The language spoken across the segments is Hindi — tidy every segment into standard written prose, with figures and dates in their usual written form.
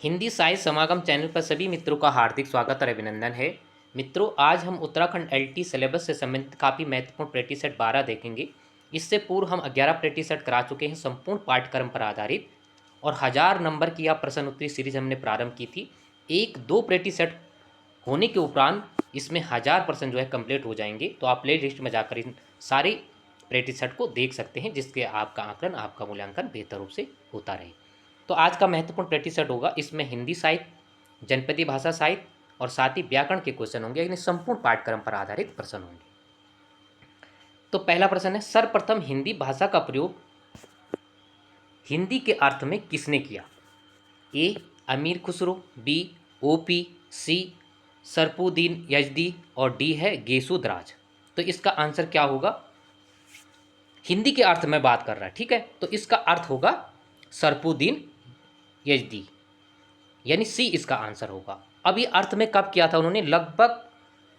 हिंदी साहित्य समागम चैनल पर सभी मित्रों का हार्दिक स्वागत और अभिनंदन है। मित्रों, आज हम उत्तराखंड एलटी सिलेबस से संबंधित काफ़ी महत्वपूर्ण प्रैक्टिस सेट 12 देखेंगे। इससे पूर्व हम 11 प्रैक्टिस सेट करा चुके हैं संपूर्ण पाठ्यक्रम पर आधारित, और 1000 नंबर की यह प्रश्न उत्तरी सीरीज हमने प्रारंभ की थी। एक दो प्रैक्टिस सेट होने के उपरांत इसमें 1000 प्रश्न जो है कंप्लीट हो जाएंगे। तो आप प्ले लिस्ट में जाकर इन सारे प्रैक्टिस सेट को देख सकते हैं, जिसके आपका आकलन, आपका मूल्यांकन बेहतर रूप से होता रहे। तो आज का महत्वपूर्ण प्रैक्टिस सेट होगा, इसमें हिंदी साहित्य, जनपदीय भाषा साहित्य और साथ ही व्याकरण के क्वेश्चन होंगे, यानी संपूर्ण पाठ्यक्रम पर आधारित प्रश्न होंगे। तो पहला प्रश्न है, सर्वप्रथम हिंदी भाषा का प्रयोग हिंदी के अर्थ में किसने किया? ए अमीर खुसरो, बी ओपी, सी सरपुद्दीन यजदी और डी है गेसुदराज। तो इसका आंसर क्या होगा? हिंदी के अर्थ में बात कर रहा है, ठीक है, तो इसका अर्थ होगा सरपुद्दीन यजदी, यानी सी इसका आंसर होगा। अब ये अर्थ में कब किया था उन्होंने? लगभग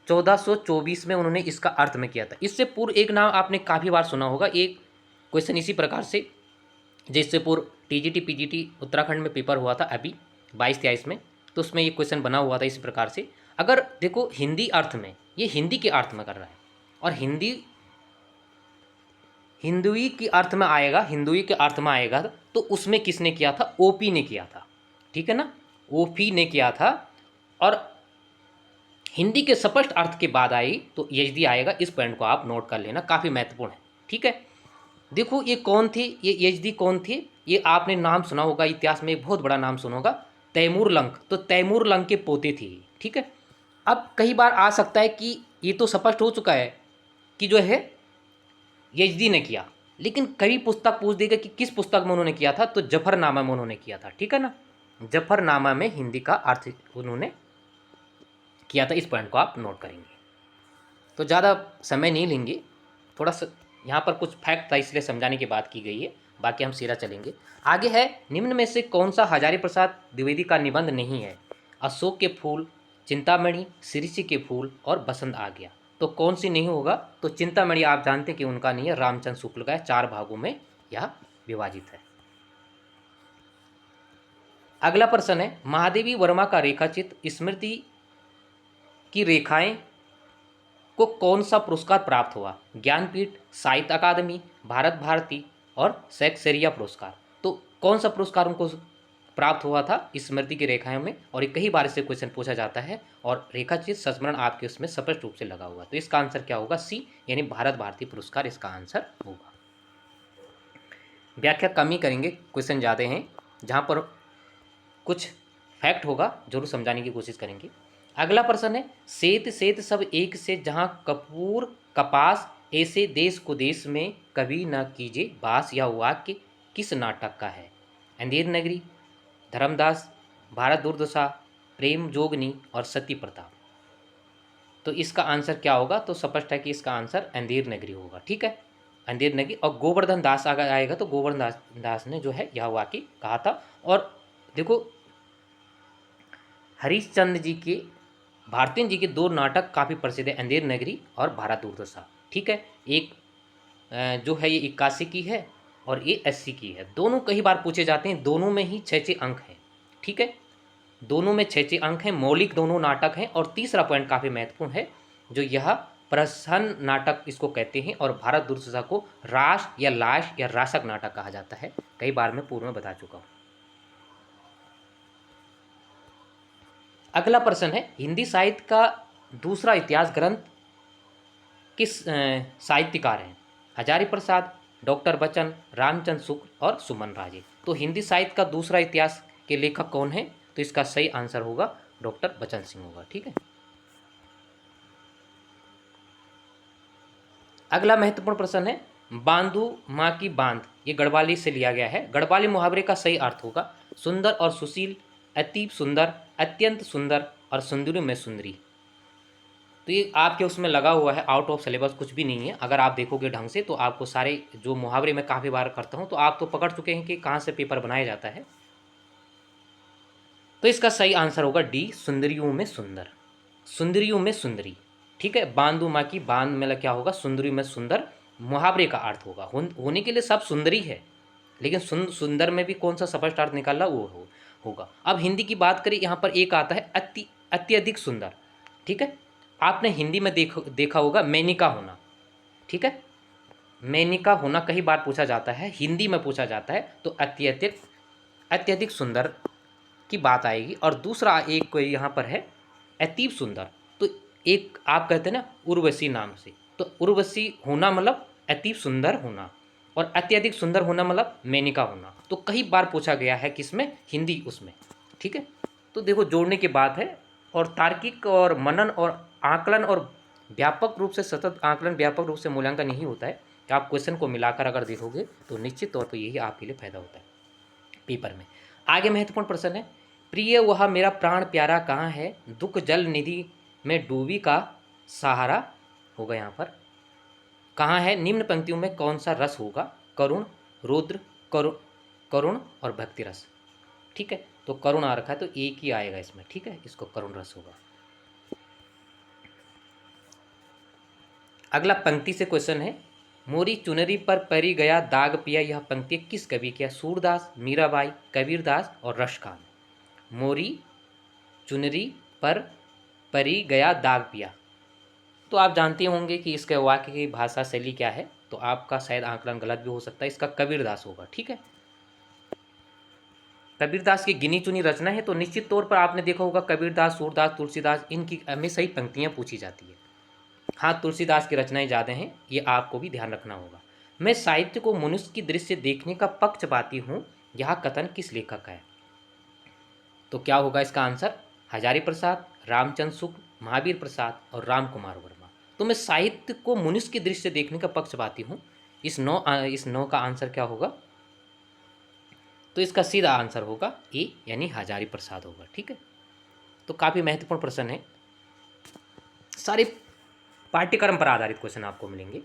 1424 में उन्होंने इसका अर्थ में किया था। इससे पूर्व एक नाम आपने काफ़ी बार सुना होगा, एक क्वेश्चन इसी प्रकार से, जिससे पूर्व टीजीटी पीजीटी उत्तराखंड में पेपर हुआ था अभी 22-23 में, तो उसमें ये क्वेश्चन बना हुआ था इसी प्रकार से। अगर देखो हिंदी अर्थ में, ये हिंदी के अर्थ में कर रहा है, और हिंदुई के अर्थ में आएगा, हिंदुई के अर्थ में आएगा तो उसमें किसने किया था? ओपी ने किया था, ठीक है ना, ओपी ने किया था। और हिंदी के स्पष्ट अर्थ के बाद आई तो यजदी आएगा। इस पॉइंट को आप नोट कर लेना, काफ़ी महत्वपूर्ण है, ठीक है। देखो ये कौन थे, ये यजदी कौन थे? ये आपने नाम सुना होगा, इतिहास में एक बहुत बड़ा नाम सुना होगा, तैमूर लंक। तो तैमूर लंक के पोते थे, ठीक है। अब कई बार आ सकता है कि ये तो स्पष्ट हो चुका है कि जो है यजदी ने किया, लेकिन कई पुस्तक पूछ देगा कि किस पुस्तक में उन्होंने किया था, तो जफरनामा में उन्होंने किया था, ठीक है ना। जफरनामा में हिंदी का अर्थ उन्होंने किया था। इस पॉइंट को आप नोट करेंगे। तो ज़्यादा समय नहीं लेंगे, थोड़ा सा यहाँ पर कुछ फैक्ट था इसलिए समझाने की बात की गई है, बाकी हम सीधा चलेंगे। आगे है, निम्न में से कौन सा हजारी प्रसाद द्विवेदी का निबंध नहीं है? अशोक के फूल, चिंतामणि, शीर्षि के फूल और बसंत आ गया। तो कौन सी नहीं होगा? तो चिंतामणि आप जानते हैं कि उनका नहीं है, रामचंद्र शुक्ल का है। 4 भागों में यह विभाजित है। अगला प्रश्न है, महादेवी वर्मा का रेखाचित्र स्मृति की रेखाएं को कौन सा पुरस्कार प्राप्त हुआ? ज्ञानपीठ, साहित्य अकादमी, भारत भारती और शैक्सपियर पुरस्कार। तो कौन सा पुरस्कार उनको प्राप्त हुआ था स्मृति की रेखाएं में? और ये कई बार इससे क्वेश्चन पूछा जाता है, और रेखाचित्र संस्मरण आपके उसमें स्पष्ट रूप से लगा हुआ। तो इसका आंसर क्या होगा? सी, यानी भारत भारती पुरस्कार इसका आंसर होगा। व्याख्या कम ही करेंगे, क्वेश्चन ज़्यादा हैं, जहाँ पर कुछ फैक्ट होगा जरूर समझाने की कोशिश करेंगे। अगला प्रश्न है, सेत सेत सब एक से जहाँ कपूर कपास, ऐसे देश को देश में कभी न कीजिए बास। यह वाक्य किस नाटक का है? अंधेर नगरी, धर्मदास, भारत दुर्दशा, प्रेम जोगनी और सती प्रताप। तो इसका आंसर क्या होगा? तो स्पष्ट है कि इसका आंसर अंधेर नगरी होगा, ठीक है, अंधेर नगरी। और गोवर्धन दास अगर आएगा तो गोवर्धन दास ने जो है यह वाक्य कहा था। और देखो हरिश्चंद्र जी के, भारतीय जी के 2 नाटक काफ़ी प्रसिद्ध है, अंधेर नगरी और भारत दुर्दशा, ठीक है। एक जो है ये 81 की है और ये 80 की है। दोनों कई बार पूछे जाते हैं, दोनों में ही 6-6 अंक हैं, ठीक है, दोनों में 6-6 अंक हैं, मौलिक दोनों नाटक हैं। और तीसरा पॉइंट काफ़ी महत्वपूर्ण है, जो यह प्रहसन नाटक इसको कहते हैं, और भारत दुर्दशा को रास या लाश या रासक नाटक कहा जाता है। कई बार मैं पूर्व में बता चुका हूँ। अगला प्रश्न है, हिंदी साहित्य का दूसरा इतिहास ग्रंथ किस साहित्यकार हैं? हजारी प्रसाद, डॉक्टर बच्चन, रामचंद्र शुक्ल और सुमन राजे। तो हिंदी साहित्य का दूसरा इतिहास के लेखक कौन है? तो इसका सही आंसर होगा डॉक्टर बच्चन सिंह होगा, ठीक है। अगला महत्वपूर्ण प्रश्न है, बांधू माँ की बांध, ये गढ़वाली से लिया गया है। गढ़वाली मुहावरे का सही अर्थ होगा सुंदर और सुशील, अति सुंदर, अत्यंत सुंदर और सुंदरी में सुंदरी। तो ये आपके उसमें लगा हुआ है, आउट ऑफ सिलेबस कुछ भी नहीं है। अगर आप देखोगे ढंग से तो आपको सारे जो मुहावरे मैं काफ़ी बार करता हूँ, तो आप तो पकड़ चुके हैं कि कहाँ से पेपर बनाया जाता है। तो इसका सही आंसर होगा डी, सुंदरियों में सुंदर, सुंदरियों में सुंदरी, ठीक है। बांधू माँ की बांध में क्या होगा? सुंदरी में सुंदर, मुहावरे का अर्थ होगा। होने के लिए सब सुंदरी है, लेकिन सुंदर में भी कौन सा स्पष्ट अर्थ निकालना वो हो। होगा। अब हिंदी की बात करें, यहाँ पर एक आता है अत्यधिक सुंदर। ठीक है, आपने हिंदी में देखा होगा मेनिका होना। ठीक है, मेनिका होना कई बार पूछा जाता है, हिंदी में पूछा जाता है तो अत्यधिक सुंदर की बात आएगी। और दूसरा एक कोई यहाँ पर है अतीब सुंदर। तो एक आप कहते हैं ना उर्वशी नाम से, तो उर्वशी होना मतलब अतीब सुंदर होना, और अत्यधिक सुंदर होना मतलब मेनिका होना। तो कई बार पूछा गया है किसमें, हिंदी उसमें। ठीक है, तो देखो जोड़ने की बात है, और तार्किक और मनन और आकलन और व्यापक रूप से सतत आकलन, व्यापक रूप से मूल्यांकन यही होता है कि आप क्वेश्चन को मिलाकर अगर देखोगे तो निश्चित तौर पर यही आपके लिए फायदा होता है पेपर में। आगे महत्वपूर्ण प्रश्न है, प्रिय वह मेरा प्राण प्यारा कहाँ है, दुख जल निधि में डूबी का सहारा होगा। यहाँ पर कहाँ है, निम्न पंक्तियों में कौन सा रस होगा, करुण, रुद्र, करुण और भक्ति रस। ठीक है, तो करुण आ रखा है तो एक ही आएगा इसमें। ठीक है, इसको करुण रस होगा। अगला पंक्ति से क्वेश्चन है, मोरी चुनरी पर परी गया दाग पिया, यह पंक्ति किस कवि की है, सूरदास, मीराबाई, कबीरदास और रसखान। मोरी चुनरी पर परी गया दाग पिया, तो आप जानते होंगे कि इसके वाक्य की भाषा शैली क्या है, तो आपका शायद आंकलन गलत भी हो सकता है, इसका कबीरदास होगा। ठीक है, कबीरदास की गिनी चुनी रचना है, तो निश्चित तौर पर आपने देखा होगा कबीरदास, सूरदास, तुलसीदास, इनकी हमेशा ही पंक्तियाँ पूछी जाती है। हाँ, तुलसीदास की रचनाएं ज़्यादा हैं, ये आपको भी ध्यान रखना होगा। मैं साहित्य को मनुष्य की दृष्टि से देखने का पक्षपाती हूँ, यह कथन किस लेखक का है, तो क्या होगा इसका आंसर, हजारी प्रसाद, रामचंद्र शुक्ल, महावीर प्रसाद और राम कुमार वर्मा। तो मैं साहित्य को मनुष्य की दृष्टि से देखने का पक्षपाती हूँ, इस नौ का आंसर क्या होगा, तो इसका सीधा आंसर होगा ए, यानी हजारी प्रसाद होगा। ठीक है, तो काफ़ी महत्वपूर्ण प्रश्न है, सारे पाठ्यक्रम पर आधारित क्वेश्चन आपको मिलेंगे।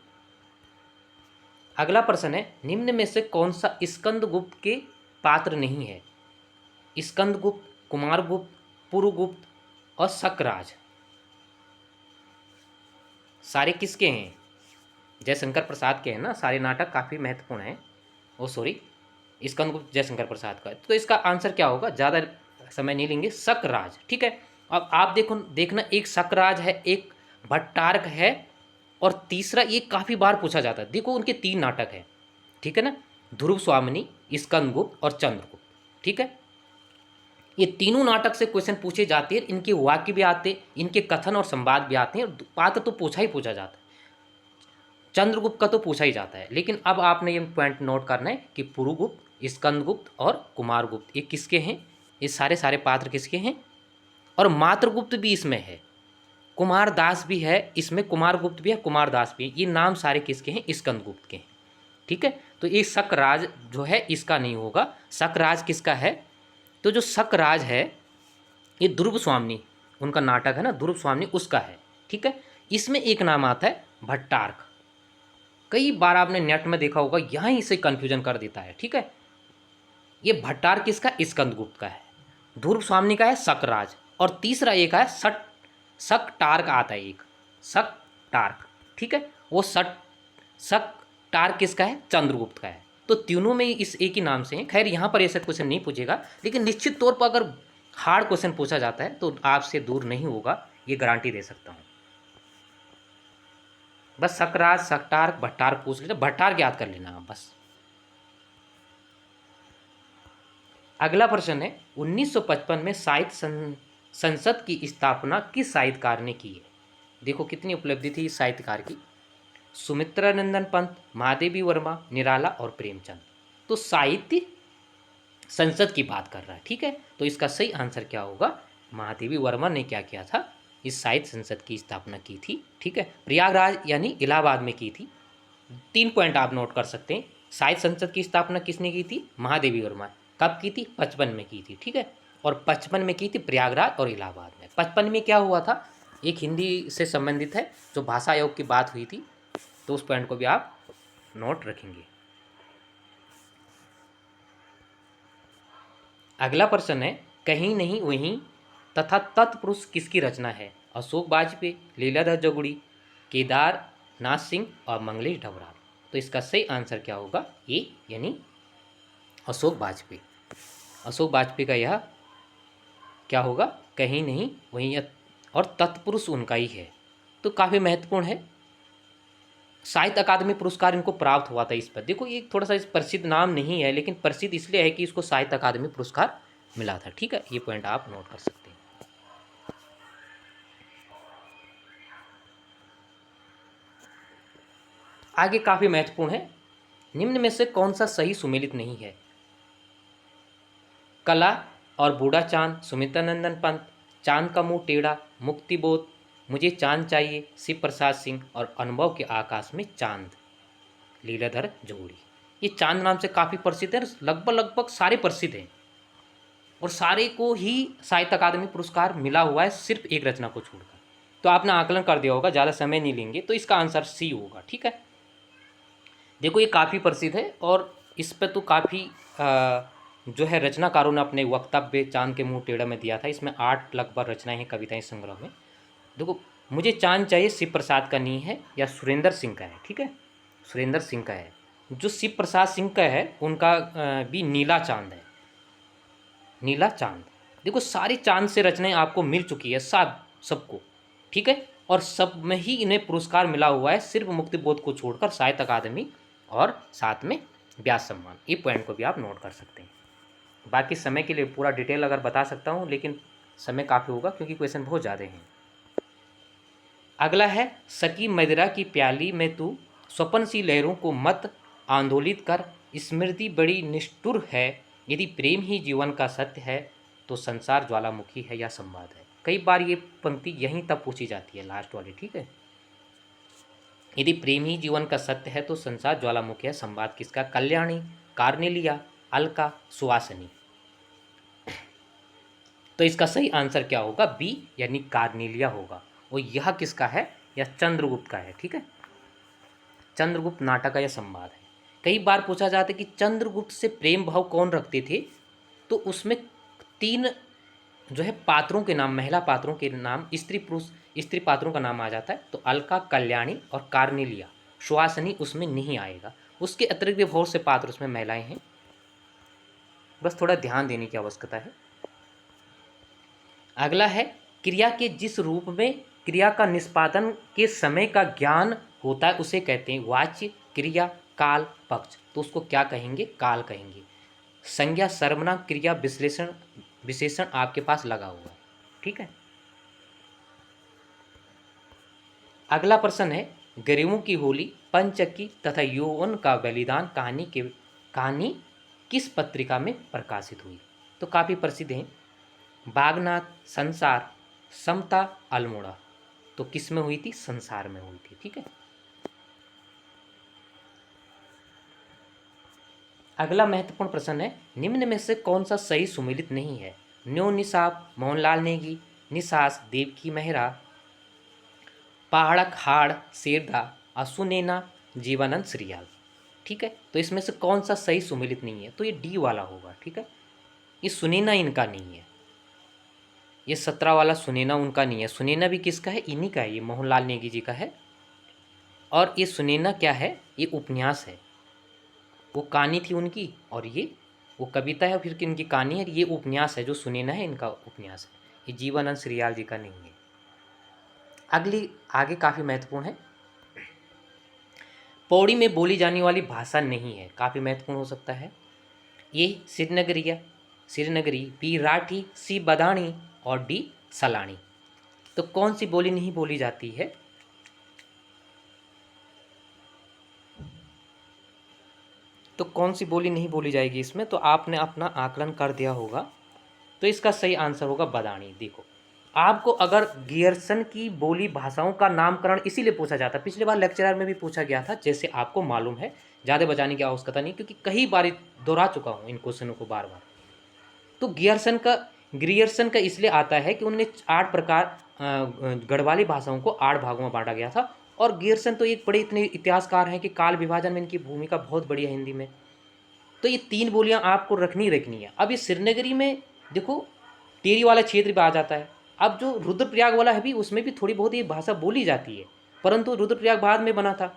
अगला प्रश्न है, निम्न में से कौन सा स्कंदगुप्त के पात्र नहीं है, स्कंदगुप्त, कुमारगुप्त, पुरुगुप्त और शकराज, सारे किसके हैं, जयशंकर प्रसाद के हैं ना, सारे नाटक काफ़ी महत्वपूर्ण हैं। ओ सॉरी, स्कंदगुप्त जयशंकर प्रसाद का, तो इसका आंसर क्या होगा, ज़्यादा समय नहीं लेंगे, शकराज। ठीक है, अब आप देखना, एक शकराज है, एक भट्टारक है, और तीसरा ये काफ़ी बार पूछा जाता है। देखो उनके 3 नाटक हैं। ठीक है ना, ध्रुव स्वामिनी, स्कंदगुप्त और चंद्रगुप्त। ठीक है, ये तीनों नाटक से क्वेश्चन पूछे जाते हैं, इनके वाक्य भी आते, इनके कथन और संवाद भी आते हैं, और पात्र तो पूछा ही पूछा जाता है। चंद्रगुप्त का तो पूछा ही जाता है, लेकिन अब आपने ये पॉइंट नोट करना है कि पुरुगुप्त, स्कंदगुप्त और कुमारगुप्त ये किसके हैं, ये सारे पात्र किसके हैं, और मात्रगुप्त भी इसमें है, कुमारदास भी है इसमें, कुमारगुप्त भी है, कुमारदास भी है, ये नाम सारे किसके हैं, स्कंदगुप्त के हैं। ठीक है, तो ये शकराज जो है इसका नहीं होगा। शकराज किसका है, तो जो शकराज है ये ध्रुव स्वामिनी, उनका नाटक है ना ध्रुव स्वामिनी, उसका है। ठीक है, इसमें एक नाम आता है भट्टारक, कई बार आपने नेट में देखा होगा, यहाँ से कन्फ्यूजन कर देता है। ठीक है, ये भट्टारक किसका, स्कंदगुप्त का है, ध्रुव स्वामिनी का है शकराज, और तीसरा एक है शकटार्क आता है, एक शकटार्क। ठीक है, वो शकटार्क किसका है, चंद्रगुप्त का है। तो तीनों में इस एक ही नाम से हैं। खैर यहाँ पर ऐसा क्वेश्चन नहीं पूछेगा, लेकिन निश्चित तौर पर अगर हार्ड क्वेश्चन पूछा जाता है तो आपसे दूर नहीं होगा, ये गारंटी दे सकता हूँ। बस शकराज, शकटार्क, भट्टारक पूछ लेना, भट्टारक याद कर लेना आप बस। अगला प्रश्न है, 1955 में साहित्य संसद की स्थापना किस साहित्यकार ने की है। देखो कितनी उपलब्धि थी इस साहित्यकार की, सुमित्रा नंदन पंत, महादेवी वर्मा, निराला और प्रेमचंद। तो साहित्य संसद की बात कर रहा है। ठीक है, तो इसका सही आंसर क्या होगा, महादेवी वर्मा ने क्या किया था, इस साहित्य संसद की स्थापना की थी। ठीक है, प्रयागराज यानी इलाहाबाद में की थी। 3 पॉइंट आप नोट कर सकते हैं, साहित्य संसद की स्थापना किसने की थी, महादेवी वर्मा। कब की थी, 55 में की थी। ठीक है, और 55 में की थी प्रयागराज और इलाहाबाद में। 55 में क्या हुआ था, एक हिंदी से संबंधित है, जो भाषा आयोग की बात हुई थी, तो उस पॉइंट को भी आप नोट रखेंगे। अगला प्रश्न है, कहीं नहीं वहीं तथा तत्पुरुष किसकी रचना है, अशोक वाजपेयी, लीलाधर जगुड़ी, केदारनाथ सिंह और मंगलेश ढबराल। तो इसका सही आंसर क्या होगा, ए यानी अशोक वाजपेयी। अशोक वाजपेयी का यह क्या होगा, कहीं नहीं वहीं, और तत्पुरुष उनका ही है। तो काफ़ी महत्वपूर्ण है। साहित्य अकादमी पुरस्कार इनको प्राप्त हुआ था इस पर। देखो ये थोड़ा सा प्रसिद्ध नाम नहीं है, लेकिन प्रसिद्ध इसलिए है कि इसको साहित्य अकादमी पुरस्कार मिला था। ठीक है, ये पॉइंट आप नोट कर सकते हैं। आगे काफ़ी महत्वपूर्ण है, निम्न में से कौन सा सही सुमेलित नहीं है। कला और बूढ़ा चांद, सुमित्रानंदन पंत, चांद का मुंह टेढ़ा, मुक्तिबोध, मुझे चांद चाहिए, शिव प्रसाद सिंह, और अनुभव के आकाश में चांद, लीलाधर जोड़ी। ये चांद नाम से काफ़ी प्रसिद्ध है, लगभग सारे प्रसिद्ध हैं, और सारे को ही साहित्य अकादमी पुरस्कार मिला हुआ है, सिर्फ एक रचना को छोड़कर। तो आपने आकलन कर दिया होगा, ज़्यादा समय नहीं लेंगे, तो इसका आंसर सी होगा। ठीक है, देखो ये काफ़ी प्रसिद्ध है, और इस पर तो काफ़ी जो है रचनाकारों ने अपने वक्तव्य चांद के मुंह टेढ़ा में दिया था। इसमें 8 लगभग रचनाएं हैं, कविताएं संग्रह में। देखो मुझे चांद चाहिए शिव प्रसाद का नहीं है, या सुरेंद्र सिंह का है। ठीक है, सुरेंद्र सिंह का है। जो शिव प्रसाद सिंह का है उनका भी नीला चांद है, नीला चांद। देखो सारी चांद से रचनाएं आपको मिल चुकी है, सबको। ठीक है, और सब में ही इन्हें पुरस्कार मिला हुआ है, सिर्फ मुक्तिबोध को छोड़कर, साहित्य अकादमी और साथ में व्यास सम्मान। ये पॉइंट को भी आप नोट कर सकते हैं। बाकी समय के लिए पूरा डिटेल अगर बता सकता हूँ, लेकिन समय काफ़ी होगा क्योंकि क्वेश्चन बहुत ज़्यादा हैं। अगला है, सकी मदिरा की प्याली में तू, स्वप्न सी लहरों को मत आंदोलित कर, स्मृति बड़ी निष्ठुर है, यदि प्रेम ही जीवन का सत्य है तो संसार ज्वालामुखी है, या संवाद है। कई बार ये पंक्ति यहीं तक पूछी जाती है, लास्ट वाली। ठीक है, यदि प्रेम ही जीवन का सत्य है तो संसार ज्वालामुखी है, संवाद किसका, कल्याणी, कार्नेलिया, अलका, सुवासिनी। तो इसका सही आंसर क्या होगा, बी यानी कार्नेलिया होगा। और यह किसका है, यह चंद्रगुप्त का है। ठीक है, चंद्रगुप्त नाटक का यह संवाद है। कई बार पूछा जाता है कि चंद्रगुप्त से प्रेम भाव कौन रखते थे, तो उसमें 3 जो है पात्रों के नाम, महिला पात्रों के नाम, स्त्री पुरुष स्त्री पात्रों का नाम आ जाता है। तो अलका, कल्याणी और कार्नेलिया, सुहासिनी उसमें नहीं आएगा। उसके अतिरिक्त भी बहुत से पात्र उसमें महिलाएं हैं, बस थोड़ा ध्यान देने की आवश्यकता है। अगला है, क्रिया के जिस रूप में क्रिया का निष्पादन के समय का ज्ञान होता है उसे कहते हैं वाच्य, क्रिया, काल, पक्ष। तो उसको क्या कहेंगे, काल कहेंगे। संज्ञा, सर्वनाम, क्रिया, विशेषण आपके पास लगा हुआ है। ठीक है, अगला प्रश्न है, गरीबों की होली, पंचक्की तथा यौवन का बलिदान कहानी किस पत्रिका में प्रकाशित हुई। तो काफ़ी प्रसिद्ध हैं, बागनाथ, संसार, समता, अल्मोड़ा। तो किस में हुई थी, संसार में हुई थी। ठीक है, अगला महत्वपूर्ण प्रश्न है, निम्न में से कौन सा सही सुमेलित नहीं है। न्यो निसाब, मोहनलाल नेगी, निसास, देवकी मेहरा, पहाड़क हाड़, शेरदा, असुनेना, जीवानंद श्रीयाल। ठीक है, तो इसमें से कौन सा सही सुमेलित नहीं है, तो ये डी वाला होगा। ठीक है, ये सुनैना इनका नहीं है, ये 17 वाला सुनैना उनका नहीं है। सुनैना भी किसका है, इन्हीं का है, ये मोहनलाल नेगी जी का है। और ये सुनैना क्या है, ये उपन्यास है, वो कहानी थी उनकी, और ये वो कविता है, फिर इनकी कहानी है। ये उपन्यास है, जो सुनैना है इनका उपन्यास है, ये जीवानंद श्रीयाल जी का नहीं है। आगे काफ़ी महत्वपूर्ण है, पौड़ी में बोली जाने वाली भाषा नहीं है, काफ़ी महत्वपूर्ण हो सकता है। ये श्रीनगरी, बी राठी, सी बदाणी और डी सलानी। तो कौन सी बोली नहीं बोली जाती है, तो कौन सी बोली नहीं बोली जाएगी इसमें, तो आपने अपना आकलन कर दिया होगा। तो इसका सही आंसर होगा बदाणी। देखो आपको अगर गियर्सन की बोली भाषाओं का नामकरण इसीलिए पूछा जाता है, पिछले बार लेक्चरर में भी पूछा गया था, जैसे आपको मालूम है, ज़्यादा बजाने की आवश्यकता नहीं, क्योंकि कई बार दोहरा चुका हूँ इन क्वेश्चनों को बार बार। तो ग्रियर्सन का इसलिए आता है कि उन्हें 8 प्रकार गढ़वाली भाषाओं को 8 भागों में बांटा गया था। और गियर्सन तो एक बड़े इतने इतिहासकार हैं कि काल विभाजन में इनकी भूमिका बहुत बड़ी है हिंदी में। तो ये 3 बोलियां आपको रखनी है। अब ये श्रीनगरी में देखो टेरी वाला क्षेत्र भी आ जाता है। अब जो रुद्रप्रयाग वाला है भी, उसमें भी थोड़ी बहुत ये भाषा बोली जाती है, परंतु रुद्रप्रयाग बाद में बना था।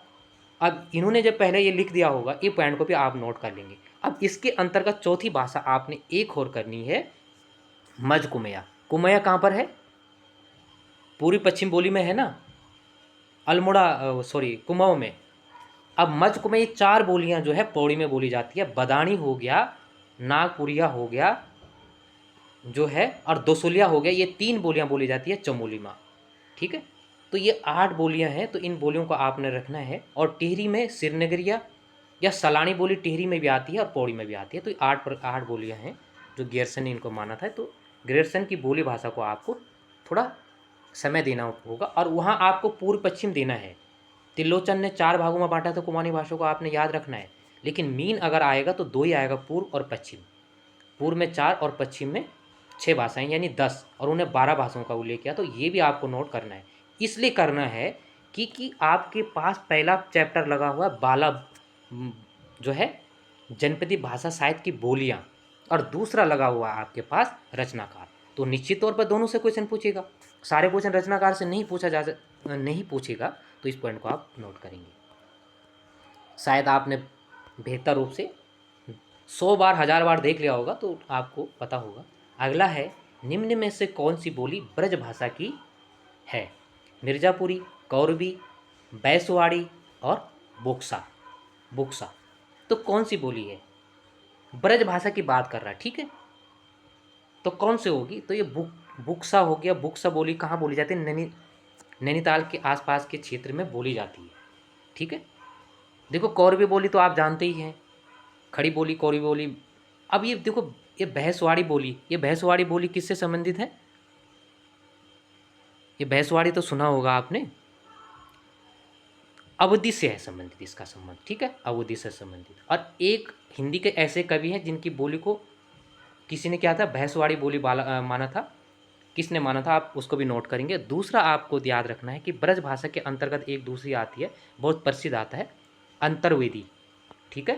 अब इन्होंने जब पहले ये लिख दिया होगा, ये पॉइंट को भी आप नोट कर लेंगे। अब इसके अंतर्गत चौथी भाषा आपने एक और करनी है, मज कुमया। कुमया कहाँ पर है? पूर्वी पश्चिम बोली में है ना, अल्मोड़ा सॉरी कुमाऊं में। अब मज कुमे ये 4 बोलियां जो है पौड़ी में बोली जाती है। बदानी हो गया, नागपुरिया हो गया जो है, और दोसुलिया हो गया, ये 3 बोलियां बोली जाती है चमोली में। ठीक है, तो ये 8 बोलियां हैं, तो इन बोलियों को आपने रखना है। और टिहरी में सिरनगरिया या सलानी बोली टिहरी में भी आती है और पौड़ी में भी आती है। तो 8 बोलियां हैं जो ग्रियर्सन ने इनको माना था। तो ग्रियर्सन की बोली भाषा को आपको थोड़ा समय देना होगा, और वहाँ आपको पूर्व पश्चिम देना है। त्रिलोचन ने 4 भागों में बांटा था कुमाऊनी भाषा को, आपने याद रखना है। लेकिन मीन अगर आएगा तो 2 ही आएगा, पूर्व और पश्चिम। पूर्व में 4 और पश्चिम में 6 भाषाएं यानी 10, और उन्हें 12 भाषाओं का उल्लेख किया। तो ये भी आपको नोट करना है। इसलिए करना है कि आपके पास पहला चैप्टर लगा हुआ है बाला जो है जनपदी भाषा साहित्य की बोलियां, और दूसरा लगा हुआ है आपके पास रचनाकार। तो निश्चित तौर पर दोनों से क्वेश्चन पूछेगा। सारे क्वेश्चन रचनाकार से नहीं पूछेगा, तो इस पॉइंट को आप नोट करेंगे। शायद आपने बेहतर रूप से 100 बार 1000 बार देख लिया होगा, तो आपको पता होगा। अगला है, निम्न में से कौन सी बोली ब्रज भाषा की है? मिर्जापुरी, कौरवी, बैसवाड़ी और बोक्सा। बुक्सा तो कौन सी बोली है? ब्रज भाषा की बात कर रहा है, ठीक है। तो कौन से होगी? तो ये बुक्सा हो गया। बुक्सा बोली कहाँ बोली जाती है? नैनीताल के आसपास के क्षेत्र में बोली जाती है, ठीक है। देखो कौरवी बोली तो आप जानते ही हैं, खड़ी बोली, कौरवी बोली। अब ये देखो, ये भैंसवाड़ी बोली, ये भैंसवाड़ी बोली किससे संबंधित है? ये भैंसवाड़ी तो सुना होगा आपने, अवधि से है संबंधित इसका संबंध, ठीक है, अवधि से संबंधित। और एक हिंदी के ऐसे कवि हैं जिनकी बोली को किसी ने क्या था, भैंसवाड़ी बोली माना था। किसने माना था, आप उसको भी नोट करेंगे। दूसरा आपको याद रखना है कि ब्रज भाषा के अंतर्गत एक दूसरी आती है, बहुत प्रसिद्ध आता है, अंतर्वेदी, ठीक है,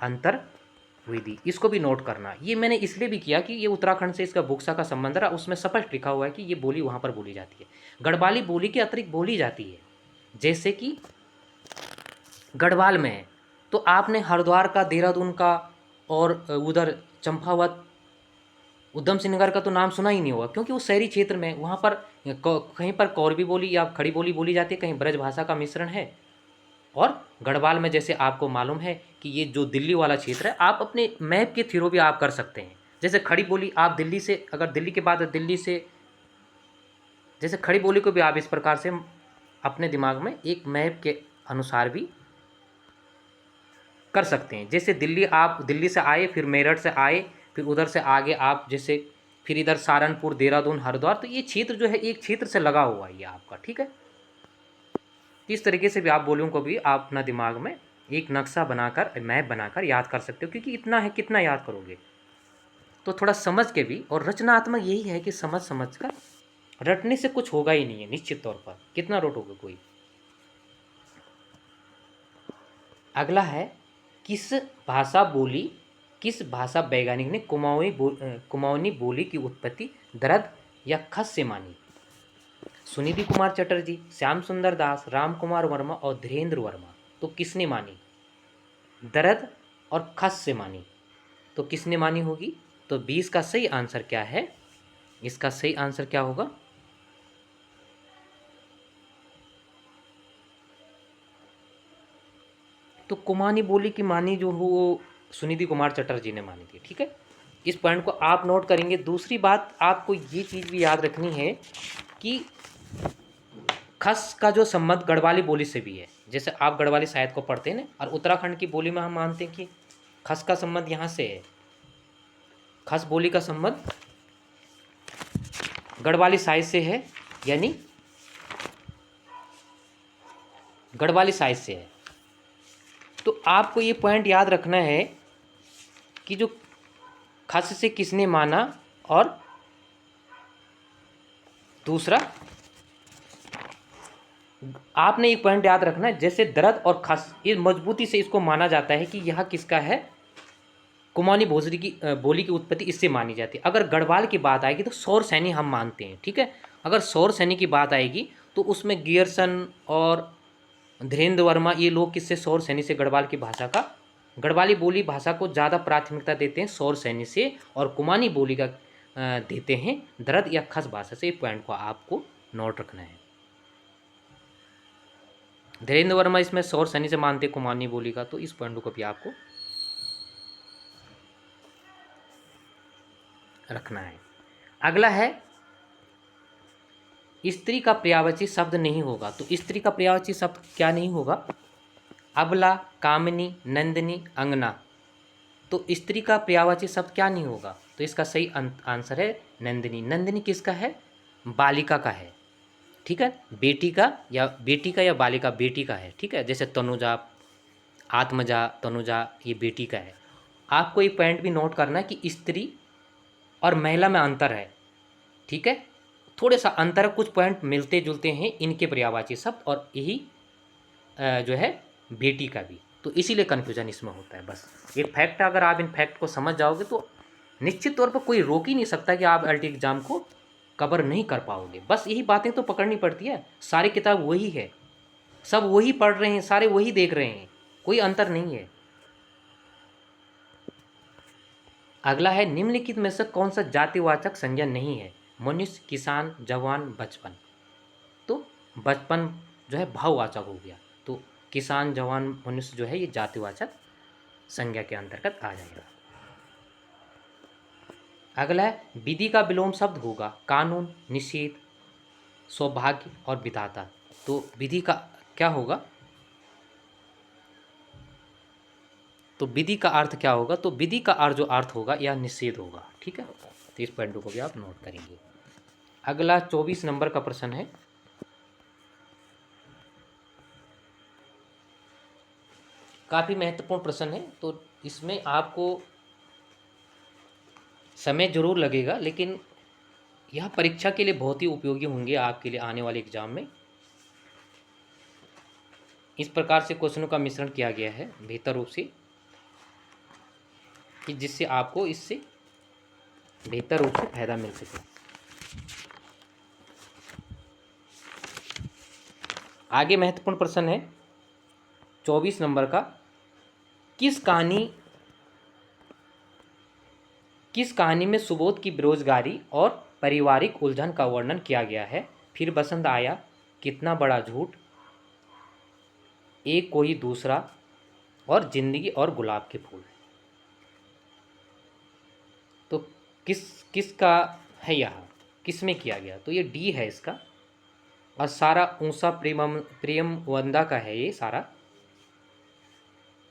अंतर्वेदी। इसको भी नोट करना। ये मैंने इसलिए भी किया कि ये उत्तराखंड से इसका बुक्सा का संबंध रहा, उसमें स्पष्ट लिखा हुआ है कि ये बोली वहाँ पर बोली जाती है। गढ़वाली बोली के अतिरिक्त बोली जाती है, जैसे कि गढ़वाल में है, तो आपने हरिद्वार का, देहरादून का और उधर चंपावत, उधम सिंह नगर का तो नाम सुना ही नहीं होगा, क्योंकि वो शहरी क्षेत्र में, वहाँ पर कहीं पर कौरवी बोली या खड़ी बोली बोली जाती है, कहीं ब्रज भाषा का मिश्रण है। और गढ़वाल में जैसे आपको मालूम है कि ये जो दिल्ली वाला क्षेत्र है, आप अपने मैप के थ्रू भी आप कर सकते हैं। जैसे खड़ी बोली आप दिल्ली से, अगर दिल्ली के बाद दिल्ली से, जैसे खड़ी बोली को भी आप इस प्रकार से अपने दिमाग में एक मैप के अनुसार भी कर सकते हैं। जैसे दिल्ली, आप दिल्ली से आए, फिर मेरठ से आए, फिर उधर से आगे आप जैसे फिर इधर सहारनपुर, देहरादून, हरिद्वार, तो ये क्षेत्र जो है एक क्षेत्र से लगा हुआ है ये आपका, ठीक है। इस तरीके से भी आप बोलियों को भी आप अपना दिमाग में एक नक्शा बनाकर, मैप बनाकर याद कर सकते हो, क्योंकि इतना है, कितना याद करोगे। तो थोड़ा समझ के भी, और रचनात्मक यही है कि समझ कर, रटने से कुछ होगा ही नहीं है निश्चित तौर पर, कितना रटोगे कोई। अगला है, किस भाषा वैज्ञानिक ने कुमाऊनी बोली की उत्पत्ति दर्द या खस से मानी? सुनिधि कुमार चटर्जी, श्याम सुंदर दास, राम कुमार वर्मा और धीरेन्द्र वर्मा। तो किसने मानी? दर्द और खस से मानी। तो किसने मानी होगी? तो 20 का सही आंसर क्या है? इसका सही आंसर क्या होगा? तो कुमाऊनी बोली की मानी जो हो, वो सुनिधि कुमार चटर्जी ने मानी थी, ठीक है। इस पॉइंट को आप नोट करेंगे। दूसरी बात आपको ये चीज़ भी याद रखनी है कि खस का जो संबंध गढ़वाली बोली से भी है। जैसे आप गढ़वाली साहित्य को पढ़ते हैं ना, और उत्तराखंड की बोली में हम मानते हैं कि खस का संबंध यहाँ से है। खस बोली का संबंध गढ़वाली साहित्य से है, यानी गढ़वाली साहित्य से है। तो आपको ये पॉइंट याद रखना है कि जो खस से किसने माना, और दूसरा आपने एक पॉइंट याद रखना है, जैसे दर्द और खस, ये मजबूती से इसको माना जाता है कि यह किसका है, कुमाऊनी भोजरी की बोली की उत्पत्ति इससे मानी जाती है। अगर गढ़वाल की बात आएगी तो सौर सैनी हम मानते हैं, ठीक है। अगर सौर सैनी की बात आएगी तो उसमें गियरसन और धीरेन्द्र वर्मा, ये लोग किससे, सौर सैनी से गढ़वाल की भाषा का गढ़वाली बोली भाषा को ज़्यादा प्राथमिकता देते हैं सौर सैन्य से, और कुमानी बोली का देते हैं दर्द या खस भाषा से। पॉइंट को आपको नोट रखना है। धीरेन्द्र वर्मा इसमें सौर सैन्य से मानते कुमानी बोली का, तो इस पॉइंट को भी आपको रखना है। अगला है स्त्री का पर्यायवाची शब्द नहीं होगा, तो स्त्री का पर्यायवाची शब्द क्या नहीं होगा? अबला, कामिनी, नंदिनी, अंगना। तो स्त्री का पर्यायवाची शब्द क्या नहीं होगा? तो इसका सही आंसर है नंदिनी। नंदिनी किसका है? बालिका का है, ठीक है, बेटी का या बालिका, बेटी का है, ठीक है। जैसे तनुजा, आत्मजा, तनुजा, ये बेटी का है। आपको एक पॉइंट भी नोट करना है कि स्त्री और महिला में अंतर है, ठीक है, थोड़े सा अंतर है, कुछ पॉइंट मिलते जुलते हैं इनके पर्यायवाची शब्द और यही जो है बेटी का भी, तो इसीलिए कन्फ्यूजन इसमें होता है। बस ये फैक्ट, अगर आप इन फैक्ट को समझ जाओगे तो निश्चित तौर पर कोई रोक ही नहीं सकता कि आप एलटी एग्जाम को कवर नहीं कर पाओगे। बस यही बातें तो पकड़नी पड़ती है। सारी किताब वही है, सब वही पढ़ रहे हैं, सारे वही देख रहे हैं, कोई अंतर नहीं है। अगला है निम्नलिखित में से कौन सा जातिवाचक संज्ञा नहीं है? मनुष्य, किसान, जवान, बचपन। तो बचपन जो है भाववाचक हो गया, तो किसान, जवान, मनुष्य जो है ये जातिवाचक संज्ञा के अंतर्गत आ जाएगा। अगला है विधि का विलोम शब्द होगा कानून, निषेध, सौभाग्य और विधाता। तो विधि का क्या होगा? तो विधि का अर्थ क्या होगा? तो विधि का अर्थ जो अर्थ होगा यह निषेध होगा, ठीक है। तो इस पॉइंट को भी आप नोट करेंगे। अगला 24 नंबर का प्रश्न है, काफ़ी महत्वपूर्ण प्रश्न है, तो इसमें आपको समय जरूर लगेगा, लेकिन यह परीक्षा के लिए बहुत ही उपयोगी होंगे आपके लिए आने वाले एग्जाम में। इस प्रकार से क्वेश्चनों का मिश्रण किया गया है बेहतर रूप से, कि जिससे आपको इससे बेहतर रूप से फायदा मिल सके। आगे महत्वपूर्ण प्रश्न है 24 नंबर का, किस कहानी में सुबोध की बेरोजगारी और पारिवारिक उलझन का वर्णन किया गया है? फिर बसंत आया, कितना बड़ा झूठ, एक कोई दूसरा, और जिंदगी और गुलाब के फूल। तो किसका है यह, किस में किया गया? तो ये डी है इसका, और सारा ऊषा प्रेम वंदा का है ये सारा,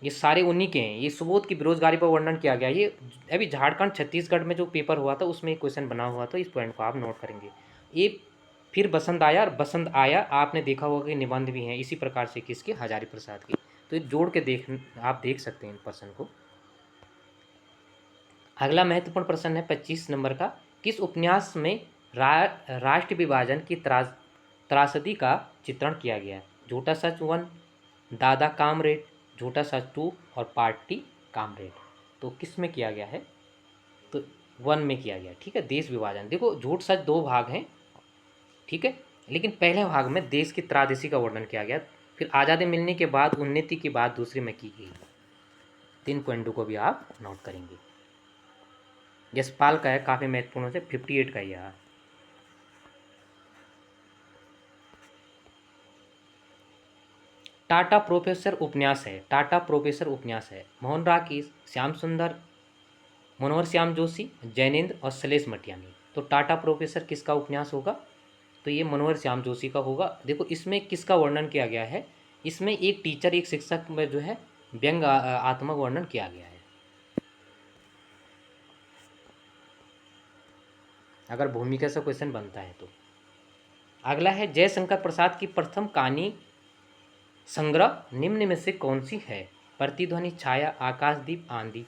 ये सारे उन्हीं के हैं। ये सुबोध की बेरोजगारी पर वर्णन किया गया। ये अभी झारखंड छत्तीसगढ़ में जो पेपर हुआ था उसमें एक क्वेश्चन बना हुआ था, इस पॉइंट को आप नोट करेंगे। ये फिर बसंत आया और बसंत आया आपने देखा होगा कि निबंध भी हैं इसी प्रकार से, किसके? हजारी प्रसाद की। तो ये जोड़ के आप देख सकते हैं इन प्रश्न को। अगला महत्वपूर्ण प्रश्न है 25 नंबर का, किस उपन्यास में राष्ट्र विभाजन की त्रासदी का चित्रण किया गया है? झूठा सच 1, दादा कामरेड, झूठा सच 2 और पार्टी कामरेड। तो किस में किया गया है? तो 1 में किया गया, ठीक है, देश विभाजन। देखो झूठ सच 2 भाग हैं, ठीक है, लेकिन पहले भाग में देश की त्रासदी का वर्णन किया गया, फिर आज़ादी मिलने के बाद उन्नति की बात दूसरे में की गई। 3 पॉइंटों को भी आप नोट करेंगे। यशपाल का है, काफ़ी महत्वपूर्ण से 58 का यह। टाटा प्रोफेसर उपन्यास है, टाटा प्रोफेसर उपन्यास है मोहन राकेश, श्याम सुंदर, मनोहर श्याम जोशी, जैनेन्द्र और शैलेश मटियानी। तो टाटा प्रोफेसर किसका उपन्यास होगा? तो ये मनोहर श्याम जोशी का होगा। देखो इसमें किसका वर्णन किया गया है? इसमें एक टीचर, एक शिक्षक में जो है व्यंग आत्मक वर्णन किया गया है। अगर भूमिका से क्वेश्चन बनता है तो। अगला है जयशंकर प्रसाद की प्रथम कहानी संग्रह निम्न में से कौन सी है? प्रतिध्वनि, छाया, आकाशदीप, आंधी।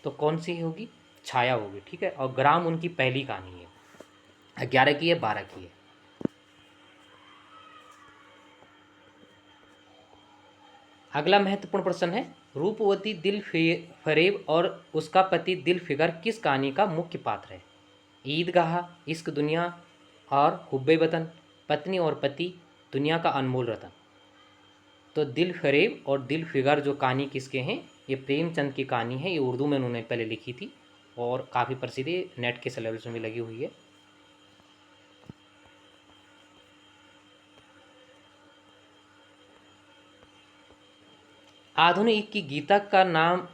तो कौन सी होगी? छाया होगी, ठीक है। और ग्राम उनकी पहली कहानी है, 11 की है, 12 की है। अगला महत्वपूर्ण प्रश्न है रूपवती दिल फरेब और उसका पति दिल फिगर किस कहानी का मुख्य पात्र है? ईदगाह, इश्क दुनिया और हुब्बे वतन, पत्नी और पति, दुनिया का अनमोल रतन। तो दिल फरेब और दिल फिगर जो कहानी किसके हैं? ये प्रेमचंद की कहानी है, ये उर्दू में उन्होंने पहले लिखी थी और काफ़ी प्रसिद्ध है, नेट के सिलेबस में भी लगी हुई है। आधुनिक युग की गीता का नाम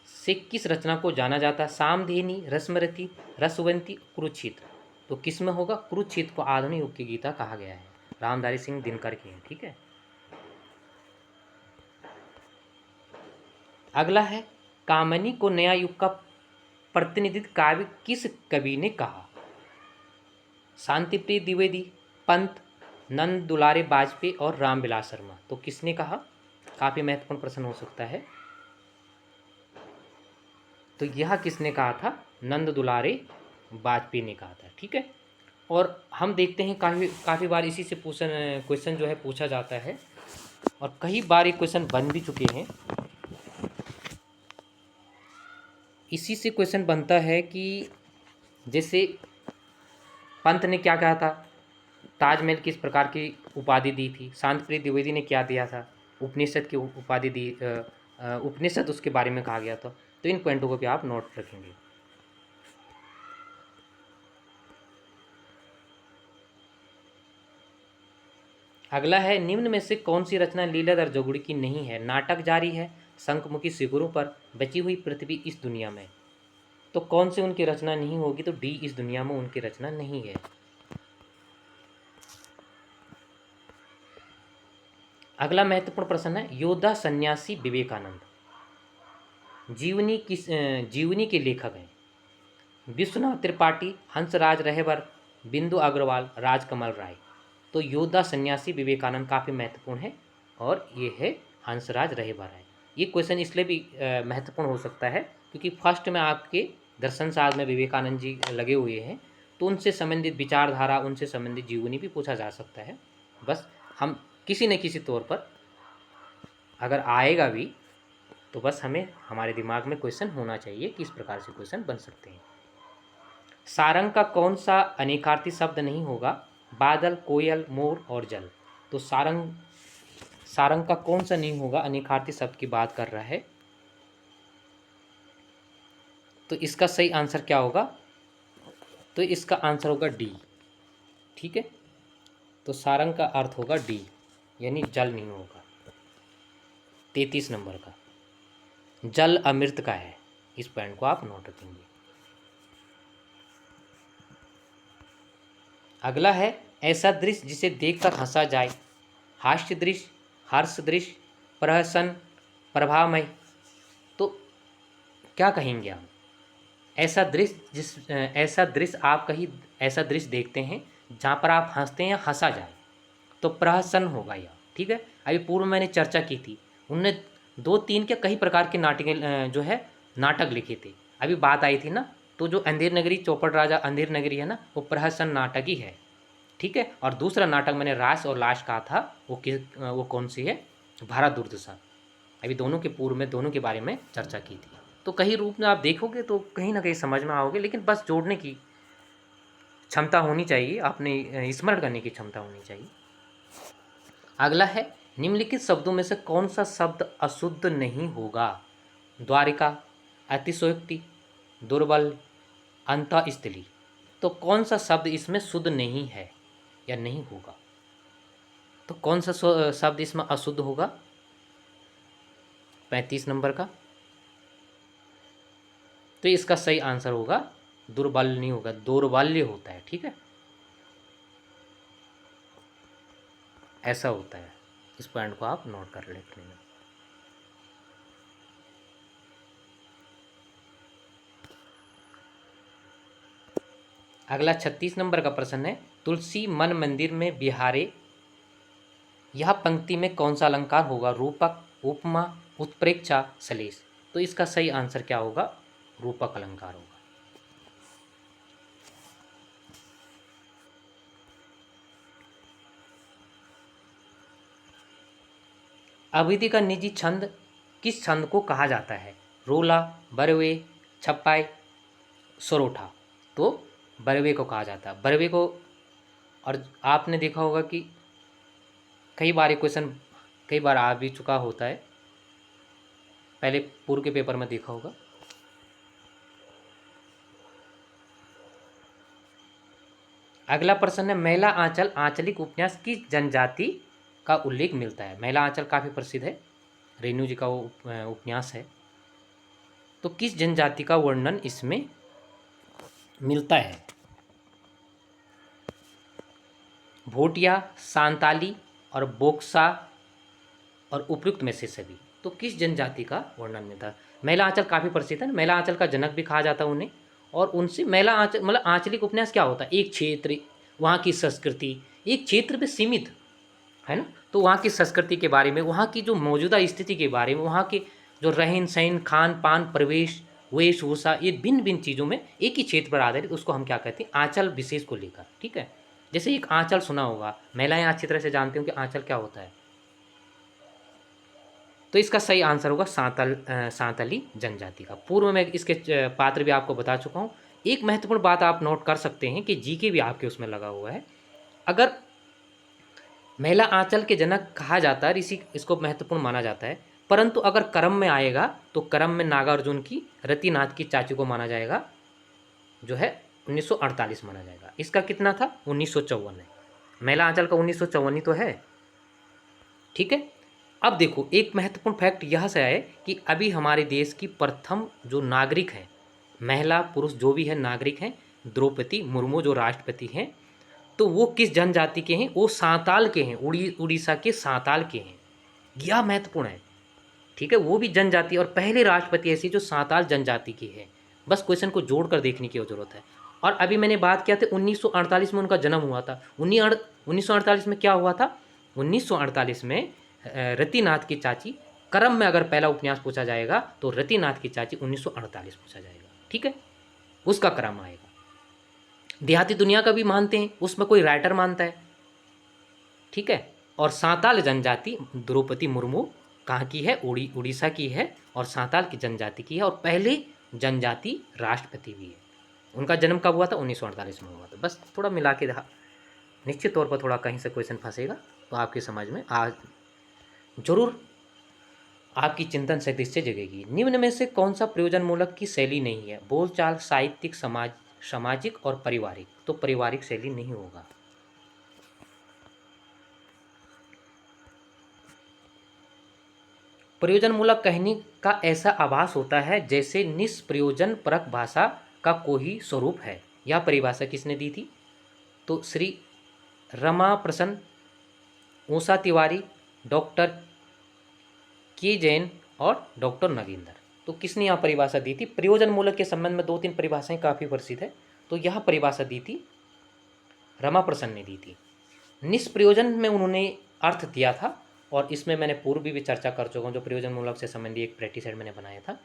से किस रचना को जाना जाता है? सामधेनी, रसमरती, रसवंती, कुरुक्षेत्र। तो किस में होगा? कुरुक्षेत्र को आधुनिक युग की गीता कहा गया है। रामधारी सिंह दिनकर की है, ठीक है। अगला है, कामनी को नया युग का प्रतिनिधित्व काव्य किस कवि ने कहा? शांतिप्रिय द्विवेदी, पंत, नंद दुलारे वाजपेयी और रामविलास शर्मा। तो किसने कहा? काफ़ी महत्वपूर्ण प्रश्न हो सकता है। तो यह किसने कहा था? नंद दुलारे वाजपेयी ने कहा था, ठीक है। और हम देखते हैं काफ़ी बार इसी से क्वेश्चन जो है पूछा जाता है और कई बार ये क्वेश्चन बन भी चुके हैं। इसी से क्वेश्चन बनता है कि जैसे पंत ने क्या कहा था, ताजमहल किस प्रकार की उपाधि दी थी? शांतिप्रिय द्विवेदी ने क्या दिया था? उपनिषद की उपाधि दी, उपनिषद उसके बारे में कहा गया था। तो इन पॉइंटों को भी आप नोट रखेंगे। अगला है, निम्न में से कौन सी रचना लीलाधर जोगड़ी की नहीं है? नाटक जारी है, शंखमुखी शिखरों पर, बची हुई पृथ्वी इस दुनिया में। तो कौन सी उनकी रचना नहीं होगी? तो डी, इस दुनिया में उनकी रचना नहीं है। अगला महत्वपूर्ण प्रश्न है, योद्धा सन्यासी विवेकानंद जीवनी के लेखक हैं? विश्वनाथ त्रिपाठी, हंसराज रहबर, बिंदु अग्रवाल, राजकमल राय। तो योद्धा सन्यासी विवेकानंद काफ़ी महत्वपूर्ण है और ये है हंसराज रहबर है। ये क्वेश्चन इसलिए भी महत्वपूर्ण हो सकता है क्योंकि फर्स्ट में आपके दर्शन शास्त्र में विवेकानंद जी लगे हुए हैं, तो उनसे संबंधित विचारधारा, उनसे संबंधित जीवनी भी पूछा जा सकता है। बस हम किसी न किसी तौर पर अगर आएगा भी तो बस हमें हमारे दिमाग में क्वेश्चन होना चाहिए कि इस प्रकार से क्वेश्चन बन सकते हैं। सारंग का कौन सा अनेकार्थी शब्द नहीं होगा? बादल, कोयल, मोर और जल। तो सारंग का कौन सा नहीं होगा अनेकार्थी शब्द की बात कर रहा है? तो इसका सही आंसर क्या होगा? तो इसका आंसर होगा डी, ठीक है। तो सारंग का अर्थ होगा डी, यानी जल नहीं होगा। 33 नंबर का, जल अमृत का है। इस पॉइंट को आप नोट रखेंगे। अगला है, ऐसा दृश्य जिसे देखकर हंसा जाए? हास्य दृश्य, हर्ष दृश्य, प्रहसन, प्रभामय। तो क्या कहेंगे आप? ऐसा दृश्य आप कहीं ऐसा दृश्य देखते हैं जहाँ पर आप हंसते हैं या हंसा जाए, तो प्रहसन होगा यह, ठीक है। अभी पूर्व मैंने चर्चा की थी, उनने 2-3 के कई प्रकार के जो है नाटक लिखे थे। अभी बात आई थी ना, तो जो अंधेर नगरी, चौपड़ राजा अंधेर नगरी है ना, वो प्रहसन नाटक ही है, ठीक है। और दूसरा नाटक मैंने रास और लाश कहा था, वो कौन सी है? भारत दुर्दशा। अभी दोनों के पूर्व में दोनों के बारे में चर्चा की थी। तो कहीं रूप में आप देखोगे तो कहीं ना कहीं समझ में आओगे, लेकिन बस जोड़ने की क्षमता होनी चाहिए, आपने स्मरण करने की क्षमता होनी चाहिए। अगला है, निम्नलिखित शब्दों में से कौन सा शब्द अशुद्ध नहीं होगा? द्वारिका, अतिशयोक्ति, दुर्बल, अंतःस्थली। तो कौन सा शब्द इसमें शुद्ध नहीं है या नहीं होगा? तो कौन सा शब्द इसमें अशुद्ध होगा? 35 नंबर का। तो इसका सही आंसर होगा दुर्बल नहीं होगा, दौर्बल्य होता है, ठीक है। ऐसा होता है। इस पॉइंट को आप नोट कर लेते हैं। अगला 36 नंबर का प्रश्न है, तुलसी मन मंदिर में बिहारे, यह पंक्ति में कौन सा अलंकार होगा? रूपक, उपमा, उत्प्रेक्षा, सलेश। तो इसका सही आंसर क्या होगा? रूपक अलंकार होगा। अवधि का निजी छंद किस छंद को कहा जाता है? रोला, बरवे, छप्पाई, सरोठा। तो बरवे को कहा जाता है, बरवे को। और आपने देखा होगा कि कई बार ये क्वेश्चन कई बार आ भी चुका होता है पहले पूर्व के पेपर में देखा होगा। अगला प्रश्न है, मैला आंचल आंचलिक उपन्यास किस जनजाति का उल्लेख मिलता है? मैला आंचल काफ़ी प्रसिद्ध है, रेणु जी का वो उपन्यास है। तो किस जनजाति का वर्णन इसमें मिलता है? भोटिया, सांताली और बोक्सा और उपयुक्त में से सभी। तो किस जनजाति का वर्णन मिलता है? मैला आंचल काफ़ी प्रसिद्ध है, मैला आंचल का जनक भी कहा जाता है उन्हें। और उनसे मैला आंचल मतलब आंचलिक उपन्यास क्या होता है? एक क्षेत्र, वहाँ की संस्कृति, एक क्षेत्र में सीमित है ना, तो वहाँ की संस्कृति के बारे में, वहाँ की जो मौजूदा स्थिति के बारे में, वहाँ के जो रहन सहन, खान पान, प्रवेश, वेशभूषा, ये भिन्न भिन्न चीज़ों में एक ही क्षेत्र पर आधारित, उसको हम क्या कहते हैं? आंचल विशेष को लेकर। ठीक है, जैसे एक आंचल सुना होगा, महिलाएं अच्छी तरह से जानती हूँ कि आंचल क्या होता है। तो इसका सही आंसर होगा सांताली जनजाति का। पूर्व में इसके पात्र भी आपको बता चुका हूँ। एक महत्वपूर्ण बात आप नोट कर सकते हैं कि जीके भी आपके उसमें लगा हुआ है। अगर महिला आंचल के जनक कहा जाता है, इसको महत्वपूर्ण माना जाता है, परंतु अगर क्रम में आएगा तो क्रम में नागार्जुन की रतिनाथ की चाची को माना जाएगा, जो है 1948 माना जाएगा। इसका कितना था? 1954 है। महिला आंचल का 1954 ही तो है। ठीक है, अब देखो एक महत्वपूर्ण फैक्ट यह से है कि अभी हमारे देश की प्रथम जो नागरिक है, महिला पुरुष जो भी है नागरिक हैं, द्रौपदी मुर्मू जो राष्ट्रपति हैं, तो वो किस जनजाति के हैं? वो सांताल के हैं, उड़ीसा के सांताल के हैं। यह महत्वपूर्ण है। ठीक है, वो भी जनजाति और पहले राष्ट्रपति ऐसी जो सांताल जनजाति की है। बस क्वेश्चन को जोड़कर देखने की जरूरत है। और अभी मैंने बात किया था 1948 में उनका जन्म हुआ था। 1948 में क्या हुआ था? 1948 में रतिनाथ की चाची, क्रम में अगर पहला उपन्यास पूछा जाएगा तो रतिनाथ की चाची 1948 पूछा जाएगा। ठीक है, उसका क्रम आएगा। देहाती दुनिया का भी मानते हैं, उसमें कोई राइटर मानता है। ठीक है, और सांताल जनजाति द्रौपदी मुर्मू कहाँ की है? उड़ीसा की है, और सांताल की जनजाति की है, और पहले जनजाति राष्ट्रपति भी है। उनका जन्म कब हुआ था? 1948 में हुआ था। बस थोड़ा मिला के निश्चित तौर पर थोड़ा कहीं से क्वेश्चन फंसेगा तो आपकी समझ में आज जरूर आपकी चिंतन शक्ति से जगेगी। निम्न में से कौन सा प्रयोजनमूलक की शैली नहीं है? बोलचाल, साहित्यिक, सामाजिक और पारिवारिक। तो पारिवारिक शैली नहीं होगा। प्रयोजनमूलक कहानी का ऐसा आभास होता है जैसे निष्प्रयोजन परक भाषा का कोई स्वरूप है। यह परिभाषा किसने दी थी? तो श्री रमा प्रसन्न, ऊषा तिवारी, डॉक्टर के जैन और डॉक्टर नगेंद्र। तो किसने यहाँ परिभाषा दी थी? प्रयोजन मूलक के संबंध में 2-3 परिभाषाएं काफ़ी प्रसिद्ध है, तो यह परिभाषा दी थी रमा प्रसन्न ने दी थी। निष्प्रयोजन में उन्होंने अर्थ दिया था, और इसमें मैंने पूर्व भी चर्चा कर चुका हूँ, जो प्रयोजन मूलक से संबंधी एक प्रैक्टिस सेट मैंने बनाया था।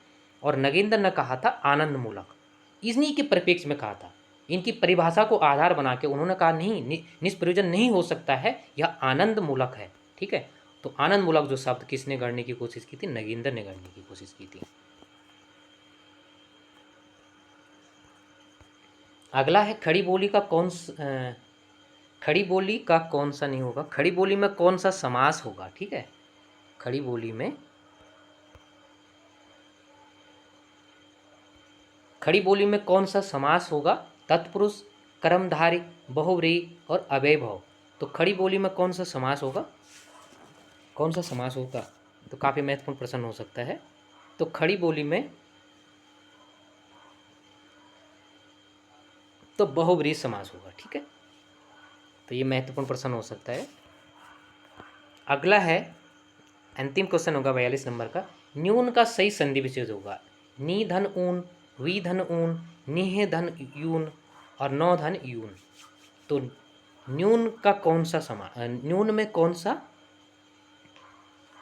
और नगेंद्र ने कहा था आनंद मूलक, इन्हीं के परिप्रेक्ष्य में कहा था। इनकी परिभाषा को आधार बना के उन्होंने कहा नहीं, निष्प्रयोजन नहीं हो सकता है, यह आनंद मूलक है। ठीक है, तो आनंद मूलक जो शब्द किसने गढ़ने की कोशिश की थी? नगेंद्र ने गढ़ने की कोशिश की थी। अगला है खड़ी बोली का खड़ी बोली का कौन सा नहीं होगा? खड़ी बोली में कौन सा समास होगा? ठीक है, खड़ी बोली में कौन सा समास होगा? तत्पुरुष, कर्मधारय, बहुव्रीहि और अव्ययभाव। तो खड़ी बोली में कौन सा समास होगा? कौन सा समास होगा? तो काफ़ी महत्वपूर्ण प्रश्न हो सकता है। तो खड़ी बोली में तो बहुव्रीहि समास होगा। ठीक है, तो ये महत्वपूर्ण प्रश्न हो सकता है। अगला है, अंतिम क्वेश्चन होगा 42 नंबर का। न्यून का सही संधि विच्छेद होगा? नी धन ऊन, वी धन ऊन, निह धन यून और नौ धन यून। तो न्यून का कौन सा न्यून में कौन सा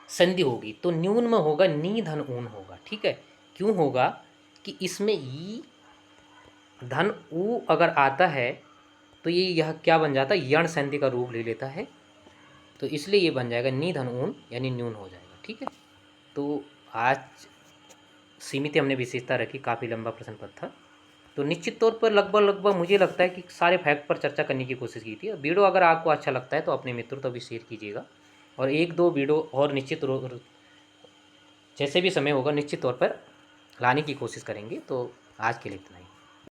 संधि होगी? तो न्यून में होगा नी धन ऊन होगा। ठीक है, क्यों होगा कि इसमें ई धन ऊ अगर आता है तो यह क्या बन जाता है? यण संधि का रूप ले लेता है, तो इसलिए ये बन जाएगा नी धन ऊन, यानी न्यून हो जाएगा। ठीक है, तो आज सीमित हमने विशेषता रखी, काफ़ी लंबा प्रश्न पत्र था, तो निश्चित तौर पर लगभग मुझे लगता है कि सारे फैक्ट पर चर्चा करने की कोशिश की थी। वीडियो अगर आपको अच्छा लगता है तो अपने मित्रों तो भी शेयर कीजिएगा, और 1-2 वीडियो और निश्चित जैसे भी समय होगा निश्चित तौर पर लाने की कोशिश करेंगे। तो आज के लिए इतना ही।